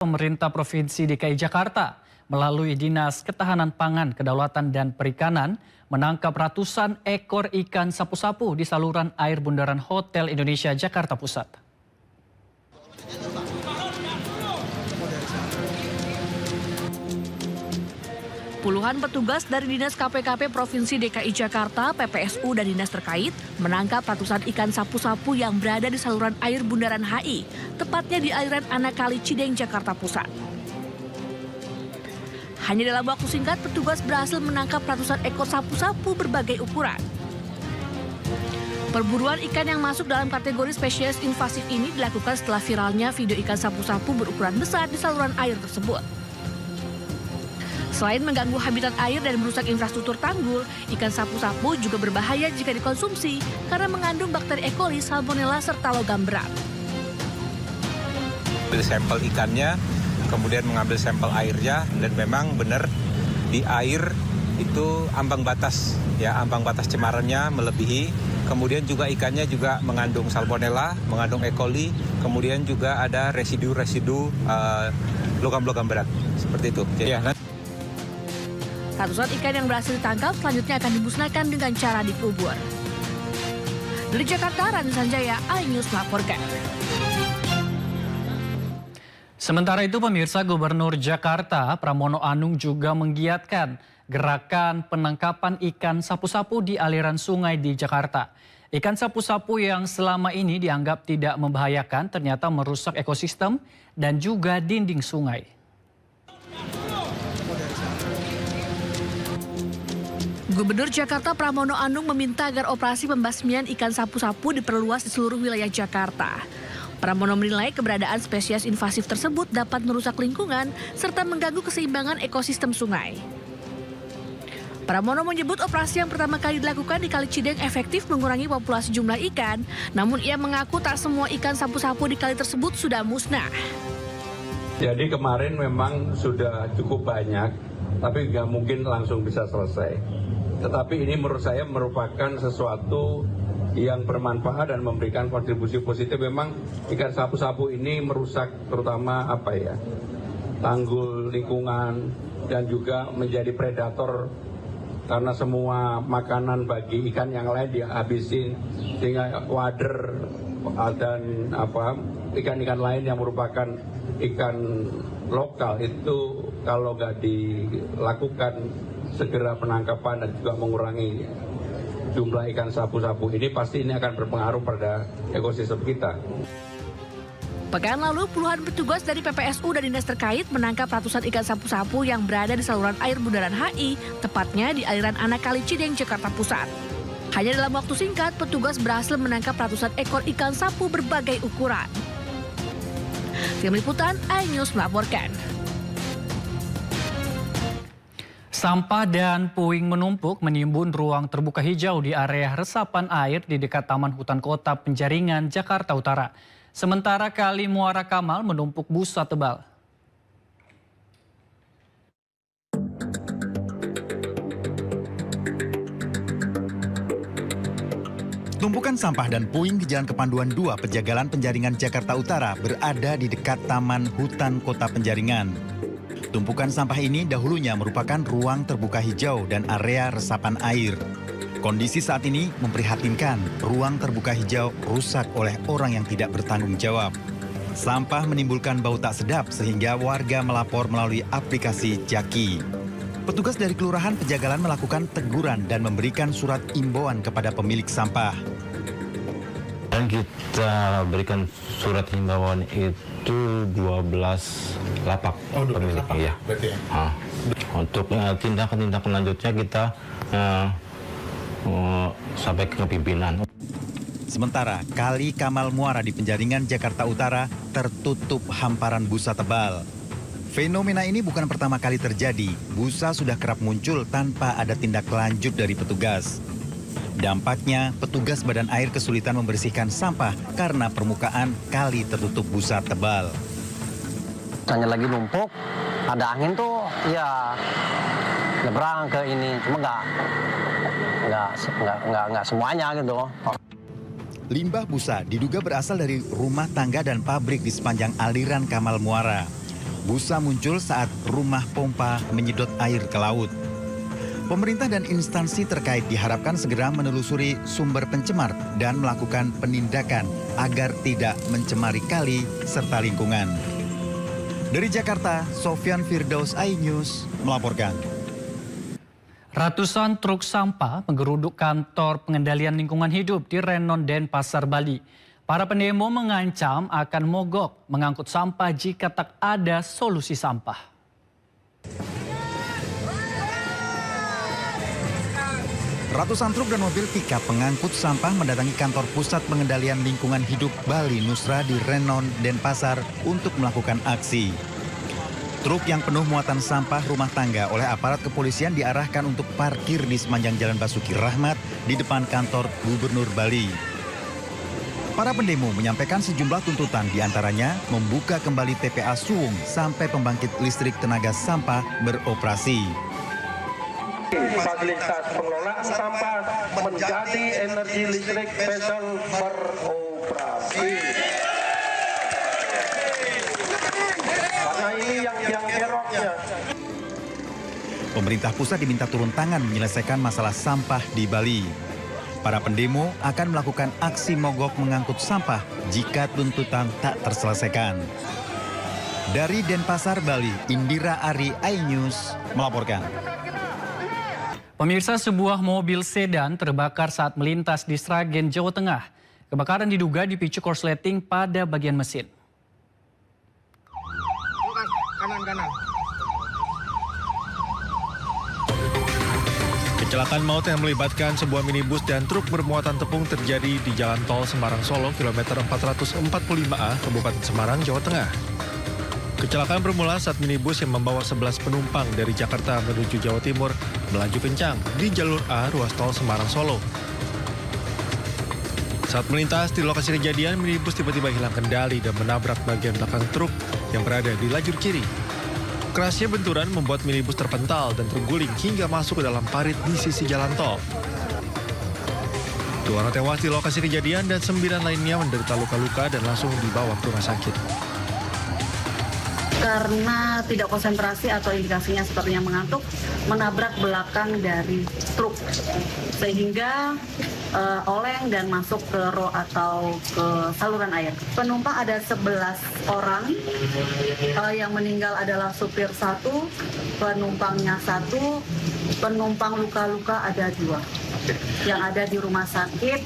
Pemerintah Provinsi DKI Jakarta melalui Dinas Ketahanan Pangan, Kedaulatan dan Perikanan menangkap ratusan ekor ikan sapu-sapu di saluran air Bundaran Hotel Indonesia Jakarta Pusat. Puluhan petugas dari Dinas KPKP Provinsi DKI Jakarta, PPSU dan dinas terkait menangkap ratusan ikan sapu-sapu yang berada di saluran air Bundaran HI, tepatnya di aliran Anak Kali Cideng, Jakarta Pusat. Hanya dalam waktu singkat, petugas berhasil menangkap ratusan ekor sapu-sapu berbagai ukuran. Perburuan ikan yang masuk dalam kategori spesies invasif ini dilakukan setelah viralnya video ikan sapu-sapu berukuran besar di saluran air tersebut. Selain mengganggu habitat air dan merusak infrastruktur tanggul, ikan sapu-sapu juga berbahaya jika dikonsumsi karena mengandung bakteri E. coli, salmonella, serta logam berat. Ambil sampel ikannya, kemudian mengambil sampel airnya, dan memang benar di air itu ambang batas cemarannya melebihi. Kemudian juga ikannya juga mengandung salmonella, mengandung E. coli, kemudian juga ada residu-residu logam-logam berat seperti itu. Ratusan ikan yang berhasil ditangkap selanjutnya akan dimusnahkan dengan cara dikubur. Dari Jakarta, Rani Sanjaya, iNews melaporkan. Sementara itu, pemirsa, Gubernur Jakarta Pramono Anung juga menggiatkan gerakan penangkapan ikan sapu-sapu di aliran sungai di Jakarta. Ikan sapu-sapu yang selama ini dianggap tidak membahayakan ternyata merusak ekosistem dan juga dinding sungai. Gubernur Jakarta Pramono Anung meminta agar operasi pembasmian ikan sapu-sapu diperluas di seluruh wilayah Jakarta. Pramono menilai keberadaan spesies invasif tersebut dapat merusak lingkungan serta mengganggu keseimbangan ekosistem sungai. Pramono menyebut operasi yang pertama kali dilakukan di Kali Cideng efektif mengurangi populasi jumlah ikan, namun ia mengaku tak semua ikan sapu-sapu di kali tersebut sudah musnah. Jadi kemarin memang sudah cukup banyak, tapi nggak mungkin langsung bisa selesai. Tetapi ini menurut saya merupakan sesuatu yang bermanfaat dan memberikan kontribusi positif. Memang ikan sapu-sapu ini merusak terutama tanggul lingkungan dan juga menjadi predator karena semua makanan bagi ikan yang lain dihabisin, sehingga wader dan ikan-ikan lain yang merupakan ikan lokal itu kalau nggak dilakukan segera penangkapan dan juga mengurangi jumlah ikan sapu-sapu ini, pasti ini akan berpengaruh pada ekosistem kita. Pekan lalu, puluhan petugas dari PPSU dan dinas terkait menangkap ratusan ikan sapu-sapu yang berada di saluran air Bundaran HI, tepatnya di aliran Anak Kali Cideng, Jakarta Pusat. Hanya dalam waktu singkat, petugas berhasil menangkap ratusan ekor ikan sapu berbagai ukuran. Tim Liputan, iNews melaporkan. Sampah dan puing menumpuk menimbun ruang terbuka hijau di area resapan air di dekat Taman Hutan Kota Penjaringan, Jakarta Utara. Sementara Kali Muara Kamal menumpuk busa tebal. Tumpukan sampah dan puing di Jalan Kepanduan 2 Pejagalan Penjaringan, Jakarta Utara berada di dekat Taman Hutan Kota Penjaringan. Tumpukan sampah ini dahulunya merupakan ruang terbuka hijau dan area resapan air. Kondisi saat ini memprihatinkan, ruang terbuka hijau rusak oleh orang yang tidak bertanggung jawab. Sampah menimbulkan bau tak sedap sehingga warga melapor melalui aplikasi Jaki. Petugas dari Kelurahan Pejagalan melakukan teguran dan memberikan surat imbauan kepada pemilik sampah. Dan kita berikan surat himbauan itu 12 lapak pemiliknya. Ya. Untuk tindakan lanjutnya kita sampai ke pimpinan. Sementara Kali Kamal Muara di Penjaringan, Jakarta Utara tertutup hamparan busa tebal. Fenomena ini bukan pertama kali terjadi. Busa sudah kerap muncul tanpa ada tindak lanjut dari petugas. Dampaknya, petugas badan air kesulitan membersihkan sampah karena permukaan kali tertutup busa tebal. Hanya lagi numpuk, ada angin tuh, ya nyebrang ke ini, cuma nggak semuanya gitu. Limbah busa diduga berasal dari rumah tangga dan pabrik di sepanjang aliran Kamal Muara. Busa muncul saat rumah pompa menyedot air ke laut. Pemerintah dan instansi terkait diharapkan segera menelusuri sumber pencemar dan melakukan penindakan agar tidak mencemari kali serta lingkungan. Dari Jakarta, Sofyan Firdaus, iNews melaporkan. Ratusan truk sampah menggeruduk kantor pengendalian lingkungan hidup di Renon, Denpasar, Bali. Para pendemo mengancam akan mogok mengangkut sampah jika tak ada solusi sampah. Ratusan truk dan mobil pickup pengangkut sampah mendatangi kantor Pusat Pengendalian Lingkungan Hidup Bali Nusra di Renon, Denpasar untuk melakukan aksi. Truk yang penuh muatan sampah rumah tangga oleh aparat kepolisian diarahkan untuk parkir di sepanjang Jalan Basuki Rahmat di depan kantor Gubernur Bali. Para pendemo menyampaikan sejumlah tuntutan, diantaranya membuka kembali TPA Suwung sampai pembangkit listrik tenaga sampah beroperasi. Fasilitas pengelolaan sampah menjadi energi listrik spesial beroperasi. Karena ini yang keroknya. Pemerintah pusat diminta turun tangan menyelesaikan masalah sampah di Bali. Para pendemo akan melakukan aksi mogok mengangkut sampah jika tuntutan tak terselesaikan. Dari Denpasar, Bali, Indira Ari, iNews melaporkan. Pemirsa, sebuah mobil sedan terbakar saat melintas di Sragen, Jawa Tengah. Kebakaran diduga dipicu korsleting pada bagian mesin. Kecelakaan maut yang melibatkan sebuah minibus dan truk bermuatan tepung terjadi di Jalan Tol Semarang-Solo, kilometer 445A, Kabupaten Semarang, Jawa Tengah. Kecelakaan bermula saat minibus yang membawa 11 penumpang dari Jakarta menuju Jawa Timur melaju kencang di jalur A ruas tol Semarang-Solo. Saat melintas di lokasi kejadian, minibus tiba-tiba hilang kendali dan menabrak bagian belakang truk yang berada di lajur kiri. Kerasnya benturan membuat minibus terpental dan terguling hingga masuk ke dalam parit di sisi jalan tol. 2 orang tewas di lokasi kejadian dan 9 lainnya menderita luka-luka dan langsung dibawa ke rumah sakit. Karena tidak konsentrasi atau indikasinya sepertinya mengantuk, menabrak belakang dari truk sehingga oleng dan masuk ke ro atau ke saluran air. Penumpang ada 11 orang, yang meninggal adalah supir 1, penumpangnya 1, penumpang luka-luka ada 2 yang ada di rumah sakit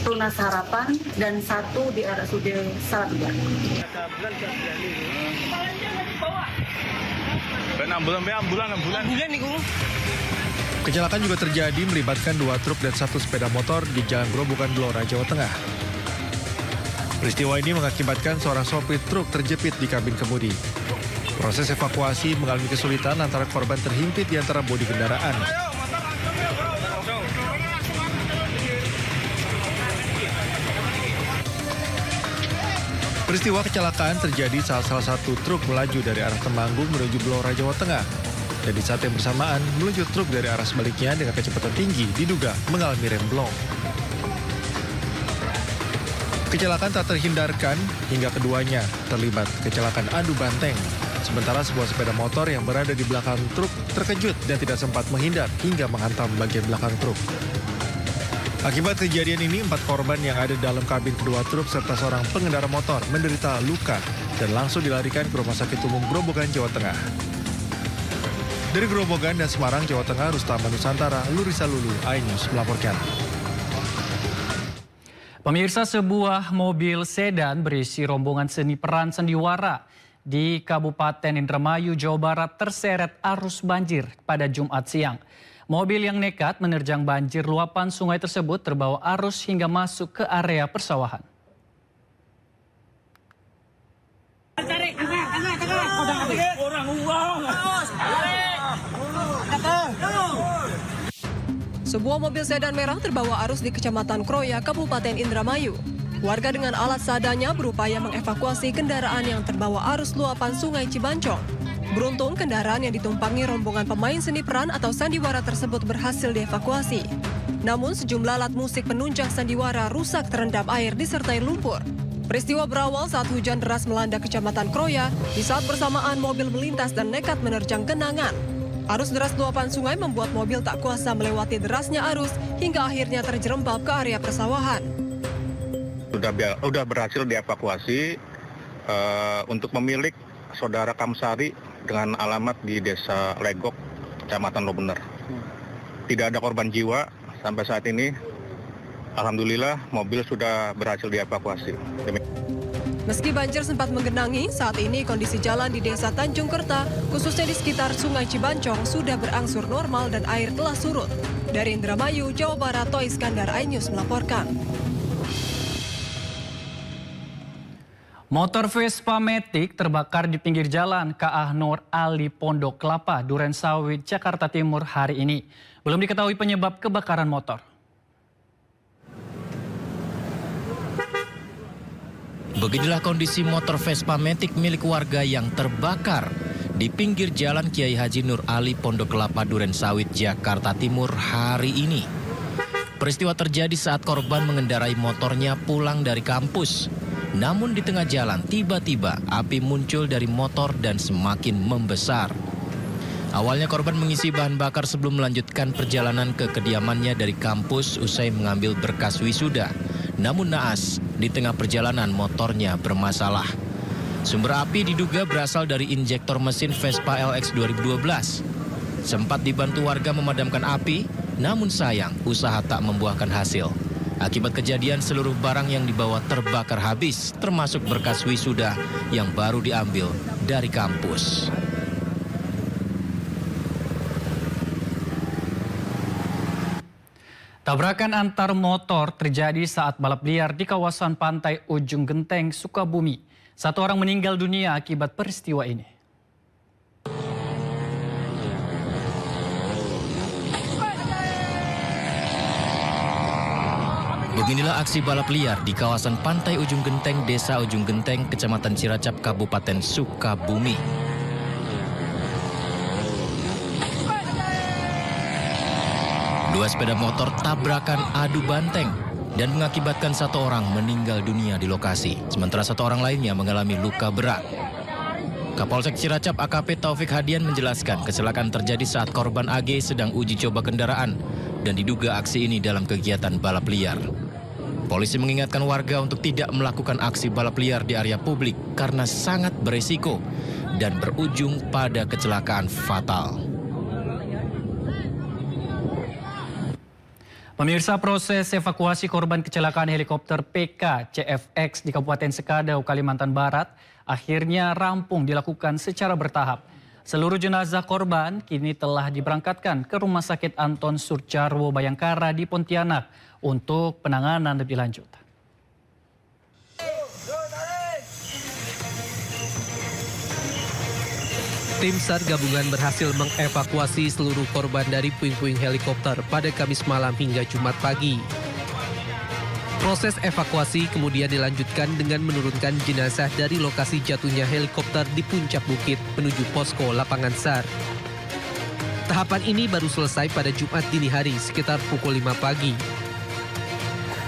Tunas Harapan dan 1 di RSUD Salatiga. Kecelakaan juga terjadi melibatkan 2 truk dan 1 sepeda motor di Jalan Grobogan, Blora, Jawa Tengah. Peristiwa ini mengakibatkan seorang sopir truk terjepit di kabin kemudi. Proses evakuasi mengalami kesulitan lantaran korban terhimpit di antara bodi kendaraan. Peristiwa kecelakaan terjadi saat salah satu truk melaju dari arah Temanggung menuju Blora, Jawa Tengah. Dan di saat yang bersamaan, meluncur truk dari arah sebaliknya dengan kecepatan tinggi diduga mengalami remblong. Kecelakaan tak terhindarkan hingga keduanya terlibat kecelakaan adu banteng. Sementara sebuah sepeda motor yang berada di belakang truk terkejut dan tidak sempat menghindar hingga menghantam bagian belakang truk. Akibat kejadian ini, 4 korban yang ada dalam kabin kedua truk serta seorang pengendara motor menderita luka dan langsung dilarikan ke Rumah Sakit Umum Grobogan, Jawa Tengah. Dari Grobogan dan Semarang, Jawa Tengah, Rustam Nusantara, Lurisa Lulu, iNews melaporkan. Pemirsa, sebuah mobil sedan berisi rombongan seni peran sandiwara di Kabupaten Indramayu, Jawa Barat terseret arus banjir pada Jumat siang. Mobil yang nekat menerjang banjir luapan sungai tersebut terbawa arus hingga masuk ke area persawahan. Sebuah mobil sedan merah terbawa arus di Kecamatan Kroya, Kabupaten Indramayu. Warga dengan alat seadanya berupaya mengevakuasi kendaraan yang terbawa arus luapan sungai Cibancong. Beruntung kendaraan yang ditumpangi rombongan pemain seni peran atau sandiwara tersebut berhasil dievakuasi. Namun sejumlah alat musik penunjang sandiwara rusak terendam air disertai lumpur. Peristiwa berawal saat hujan deras melanda Kecamatan Kroya di saat bersamaan mobil melintas dan nekat menerjang genangan. Arus deras luapan sungai membuat mobil tak kuasa melewati derasnya arus hingga akhirnya terjerembab ke area persawahan. Sudah berhasil dievakuasi untuk pemilik Saudara Kamsari dengan alamat di Desa Legok, Kecamatan Lobener. Tidak ada korban jiwa sampai saat ini. Alhamdulillah mobil sudah berhasil dievakuasi. Meski banjir sempat menggenangi, saat ini kondisi jalan di Desa Tanjung Kerta, khususnya di sekitar Sungai Cibancong, sudah berangsur normal dan air telah surut. Dari Indramayu, Jawa Barat, Toy Iskandar, iNews melaporkan. Motor Vespa Matic terbakar di pinggir jalan KA Nur Ali Pondok Kelapa, Durensawit, Jakarta Timur hari ini. Belum diketahui penyebab kebakaran motor. Beginilah kondisi motor Vespa Matic milik warga yang terbakar di pinggir jalan Kiai Haji Nur Ali Pondok Kelapa, Durensawit, Jakarta Timur hari ini. Peristiwa terjadi saat korban mengendarai motornya pulang dari kampus. Namun di tengah jalan tiba-tiba api muncul dari motor dan semakin membesar. Awalnya korban mengisi bahan bakar sebelum melanjutkan perjalanan ke kediamannya dari kampus usai mengambil berkas wisuda. Namun naas, di tengah perjalanan motornya bermasalah. Sumber api diduga berasal dari injektor mesin Vespa LX 2012. Sempat dibantu warga memadamkan api, namun sayang usaha tak membuahkan hasil. Akibat kejadian seluruh barang yang dibawa terbakar habis, termasuk berkas wisuda yang baru diambil dari kampus. Tabrakan antar motor terjadi saat balap liar di kawasan pantai Ujung Genteng, Sukabumi. 1 orang meninggal dunia akibat peristiwa ini. Beginilah aksi balap liar di kawasan pantai Ujung Genteng, Desa Ujung Genteng, Kecamatan Ciracap, Kabupaten Sukabumi. Dua sepeda motor tabrakan adu banteng dan mengakibatkan 1 orang meninggal dunia di lokasi. Sementara 1 orang lainnya mengalami luka berat. Kapolsek Ciracap AKP Taufik Hadian menjelaskan kecelakaan terjadi saat korban AG sedang uji coba kendaraan dan diduga aksi ini dalam kegiatan balap liar. Polisi mengingatkan warga untuk tidak melakukan aksi balap liar di area publik karena sangat beresiko dan berujung pada kecelakaan fatal. Pemirsa, proses evakuasi korban kecelakaan helikopter PK CFX di Kabupaten Sekadau, Kalimantan Barat akhirnya rampung dilakukan secara bertahap. Seluruh jenazah korban kini telah diberangkatkan ke Rumah Sakit Anton Surjarwo Bayangkara di Pontianak untuk penanganan lebih lanjut. Tim SAR gabungan berhasil mengevakuasi seluruh korban dari puing-puing helikopter pada Kamis malam hingga Jumat pagi. Proses evakuasi kemudian dilanjutkan dengan menurunkan jenazah dari lokasi jatuhnya helikopter di puncak bukit menuju posko lapangan SAR. Tahapan ini baru selesai pada Jumat dini hari sekitar pukul 5 pagi.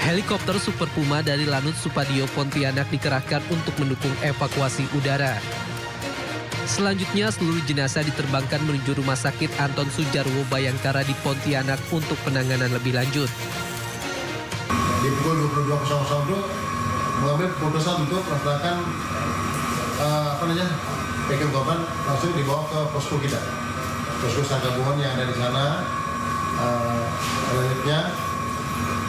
Helikopter Super Puma dari Lanut Supadio Pontianak dikerahkan untuk mendukung evakuasi udara. Selanjutnya seluruh jenazah diterbangkan menuju Rumah Sakit Anton Surjarwo Bayangkara di Pontianak untuk penanganan lebih lanjut. Di pukul 22.00 itu mengambil keputusan untuk melaksanakan pegang korban langsung dibawa ke posko kita. Posko SAR gabungan yang ada di sana. Selanjutnya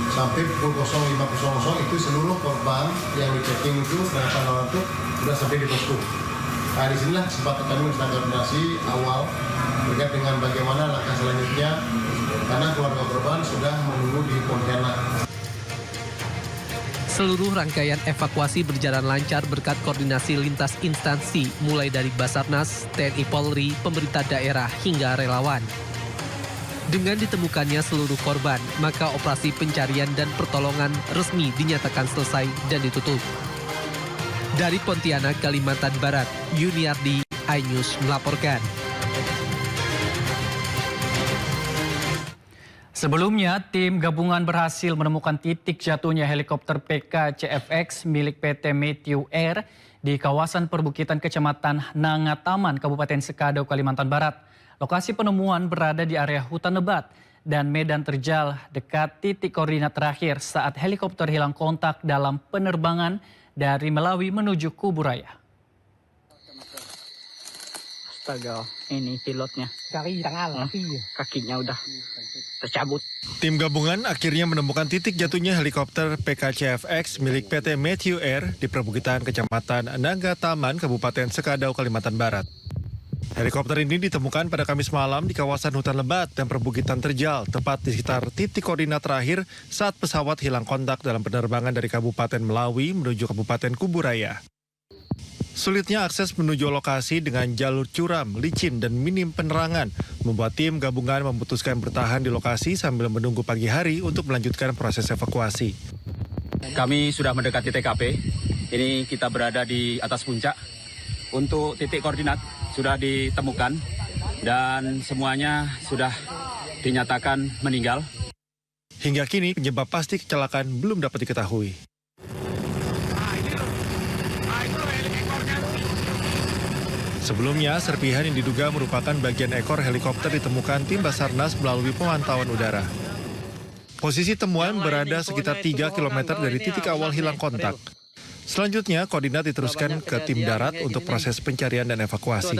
sampai pukul 05.00 itu seluruh korban yang di-checking itu penanganan awal itu sudah sampai di posko. Nah, di sinilah kesempatan kami melakukan koordinasi awal terkait dengan bagaimana langkah selanjutnya karena keluarga korban sudah menunggu di Pontianak. Seluruh rangkaian evakuasi berjalan lancar berkat koordinasi lintas instansi mulai dari Basarnas, TNI Polri, pemerintah daerah hingga relawan. Dengan ditemukannya seluruh korban, maka operasi pencarian dan pertolongan resmi dinyatakan selesai dan ditutup. Dari Pontianak, Kalimantan Barat, Yuniardi, iNews melaporkan. Sebelumnya, tim gabungan berhasil menemukan titik jatuhnya helikopter PKCFX milik PT Matthew Air di kawasan perbukitan Kecamatan Nangataman, Kabupaten Sekadau, Kalimantan Barat. Lokasi penemuan berada di area hutan lebat dan medan terjal dekat titik koordinat terakhir saat helikopter hilang kontak dalam penerbangan dari Melawi menuju Kuburaya. Astaga, ini pilotnya. Kakinya udah tercabut. Tim gabungan akhirnya menemukan titik jatuhnya helikopter PKCFX milik PT Matthew Air di perbukitan Kecamatan Nangataman, Kabupaten Sekadau, Kalimantan Barat. Helikopter ini ditemukan pada Kamis malam di kawasan hutan lebat dan perbukitan terjal, tepat di sekitar titik koordinat terakhir saat pesawat hilang kontak dalam penerbangan dari Kabupaten Melawi menuju Kabupaten Kuburaya. Sulitnya akses menuju lokasi dengan jalur curam, licin, dan minim penerangan membuat tim gabungan memutuskan bertahan di lokasi sambil menunggu pagi hari untuk melanjutkan proses evakuasi. Kami sudah mendekati TKP, ini kita berada di atas puncak. Untuk titik koordinat sudah ditemukan dan semuanya sudah dinyatakan meninggal. Hingga kini penyebab pasti kecelakaan belum dapat diketahui. Sebelumnya, serpihan yang diduga merupakan bagian ekor helikopter ditemukan tim Basarnas melalui pemantauan udara. Posisi temuan berada sekitar 3 km dari titik awal hilang kontak. Selanjutnya, koordinat diteruskan ke tim darat untuk proses pencarian dan evakuasi.